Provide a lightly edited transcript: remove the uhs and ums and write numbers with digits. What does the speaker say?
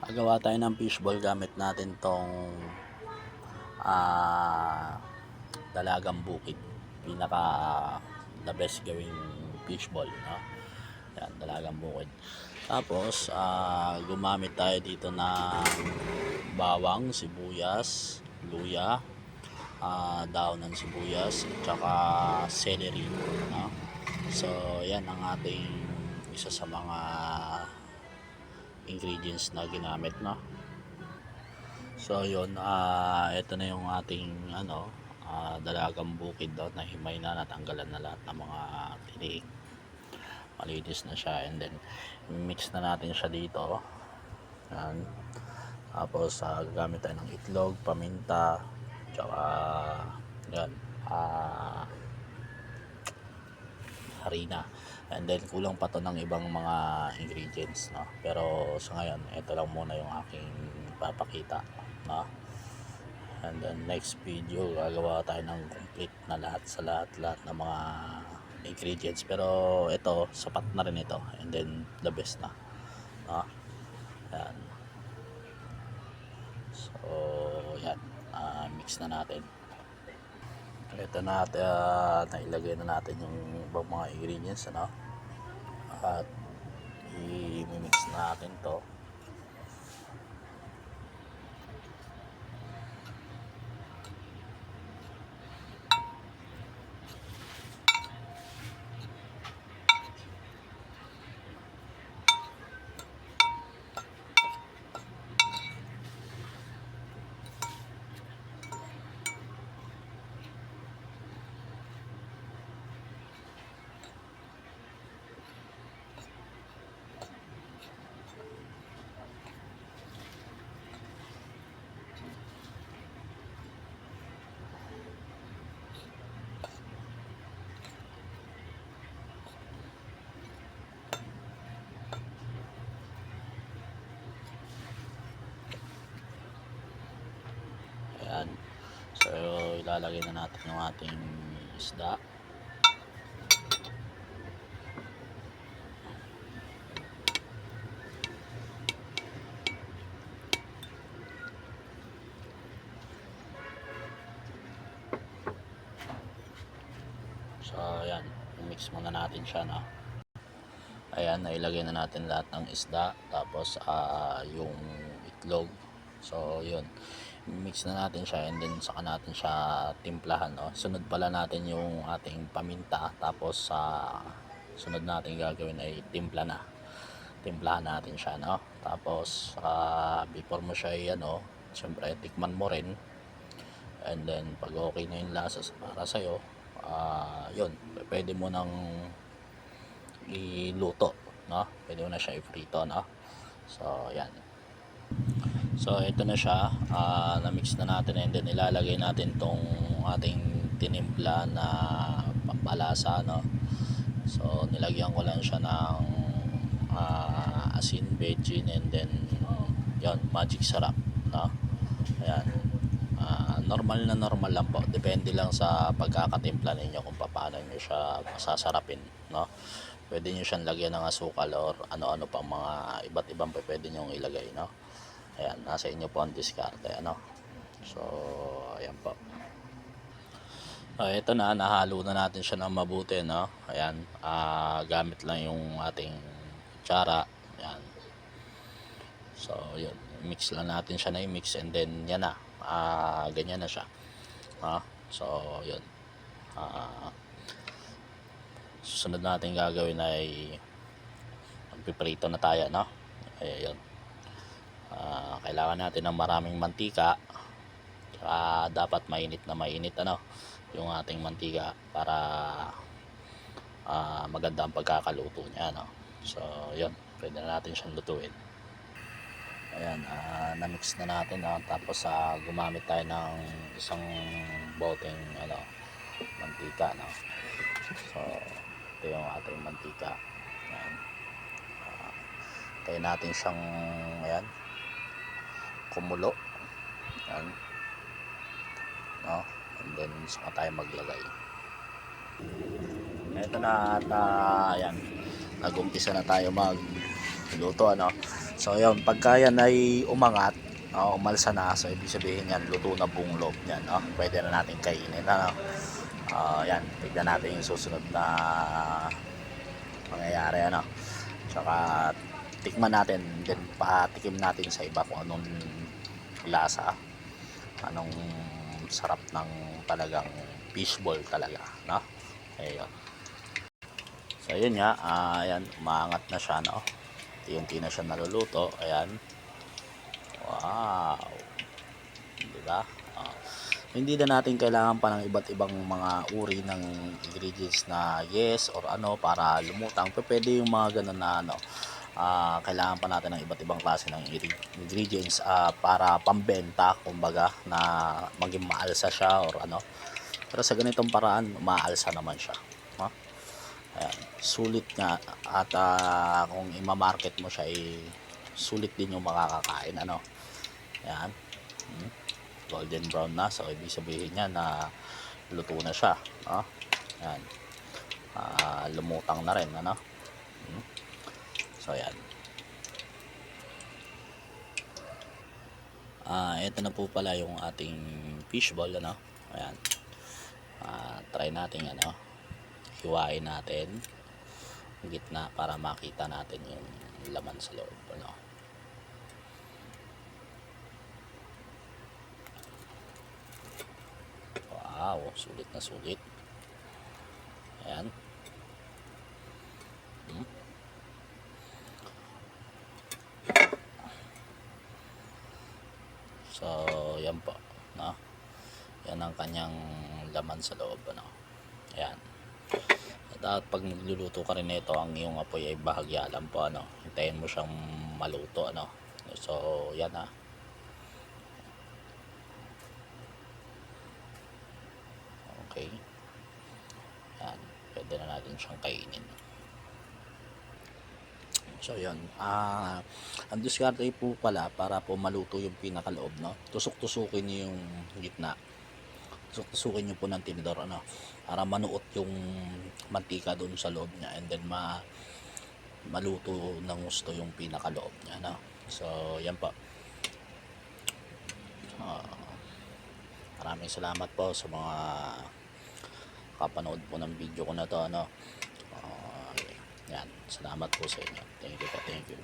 Gagawa tayo ng fishball gamit natin tong ah, dalagang bukid. Pinaka the best gawing fishball, no? Yan, dalagang bukid. Tapos gumamit tayo dito ng bawang, sibuyas, luya, daon ng sibuyas, at saka celery, no? So yan ang ating isa sa mga ingredients na ginamit, no? So yun, ito na yung ating dalagang bukid daw na himay na, natanggalan na lahat ng mga tinik. Malinis na siya, and then mix na natin siya dito. Yan. Tapos gagamit tayo ng itlog, paminta, tsaka yan, harina. And then kulang pa to ng ibang mga ingredients, no? Pero sa ngayon, ito lang muna yung aking papakita, no? And then next video, gagawa tayo ng complete na lahat sa lahat ng mga ingredients. Pero ito, sapat na rin ito. And then the best na, no? Yan. So yan, mix na natin. Ito na, nailagay na natin yung ibang mga ingredients, ano? At i-mix natin to. Ayan. So ilalagay na natin yung ating isda. So ayan, mix muna natin siya, no? Ayan, nailagay na natin lahat ng isda, tapos yung itlog. So yun, mix na natin siya, and then saka natin siya timplahan, no? Sunod pala natin yung ating paminta, tapos sunod natin gagawin ay timplahan natin siya, no? Tapos before mo siya syempre tikman mo rin, and then pag okay na yung lasa para sa'yo, yun, pwede mo nang iluto, no? Pwede mo na siya i-prito, no? So yan. So ito na siya, na-mix na natin, and then ilalagay natin tong ating tinimpla na pampalasa, no? So nilagyan ko lang siya ng asin, bechin, and then yon, magic sarap, no? Ayan. Normal lang po, depende lang sa pagkakatimpla ninyo kung paano nyo siya masasarapin, no? Pwede nyo siyang lagyan ng asukal or ano-ano pang mga iba't ibang pwede nyo ilagay, no? Ayan, nasa inyo po ang diskarte, ano? So ayan po. Ito na, nahalo na natin siya ng mabuti, no? Ayan, gamit lang yung ating kutsara. Ayan. So yun, mix lang natin siya na i-mix, and then yan na, ganyan na siya. So yun, susunod natin gagawin ay magpiprito na tayo, no? Ayun, kailangan natin ng maraming mantika, dapat mainit na mainit, ano, yung ating mantika para maganda ang pagkakaluto niya, no? So yun, pwede na natin siyang lutuin. Ayan, na-mix na natin, no? Tapos gumamit tayo ng isang boteng mantika, no? So ito yung ating mantika. Ayan. Tayo natin siyang ayan, kumulo. Ayan, no? And then saka tayo maglagay. Ito na, at ayan, nag-umpisa na tayo magluto, ano? So yun, pagka yan ay umangat, umalsa na, so ibig sabihin yan, luto na buong loob niyan, no? Pwede na natin kainin, ano? Yan, tignan natin yung susunod na mangyayari, ano? Tsaka tikman natin, then patikim natin sa iba kung anong lasa, anong sarap ng talagang fishball talaga, no? Ayun. So yun nga, ayan, umaangat na siya, no? Unti na siya naluluto. Ayan. Wow. Diba? Hindi na natin kailangan pa ng iba't ibang mga uri ng ingredients na yes or ano para lumutang. Pero pwede yung mga ganun na ano, kailangan pa natin ng iba't ibang klase ng ingredients para pambenta, kumbaga, na maging maalsa siya or ano. Pero sa ganitong paraan, maalsa naman siya. No? Ayan, sulit nga at kung i-market mo siya sulit din yung makakakain, ano. Ayan. Golden brown na, so ibig sabihin niya na luto na siya, no? Ayan. Lumutang na rin, ano. So ayan. Ito na po pala yung ating fishball, ano. Ayan. Try natin, ano, hiwain natin yung gitna para makita natin yung laman sa loob, ano. Wow, sulit na sulit. Ayan. So yan po, no? Yan ang kanyang laman sa loob, ano. Ayan. At pag nagluluto ka rin nito, ang iyong apoy ay bahagya lang po, ano. Hintayin mo siyang maluto, ano. So yan, okay. Yan, pwede na natin siyang kainin. So yun, ang diskarte po pala para po maluto yung pinakaloob, no. Tusok-tusukin niyo yung gitna. Tusok-tusukin niyo po ng tinidor, ano, para manuot yung mantika doon sa loob niya, and then maluto ng gusto yung pinakaloob niya, no. So yan po. Maraming salamat po sa mga kapanood po ng video ko na to, ano. Yan, salamat po sa inyo. Thank you po, thank you.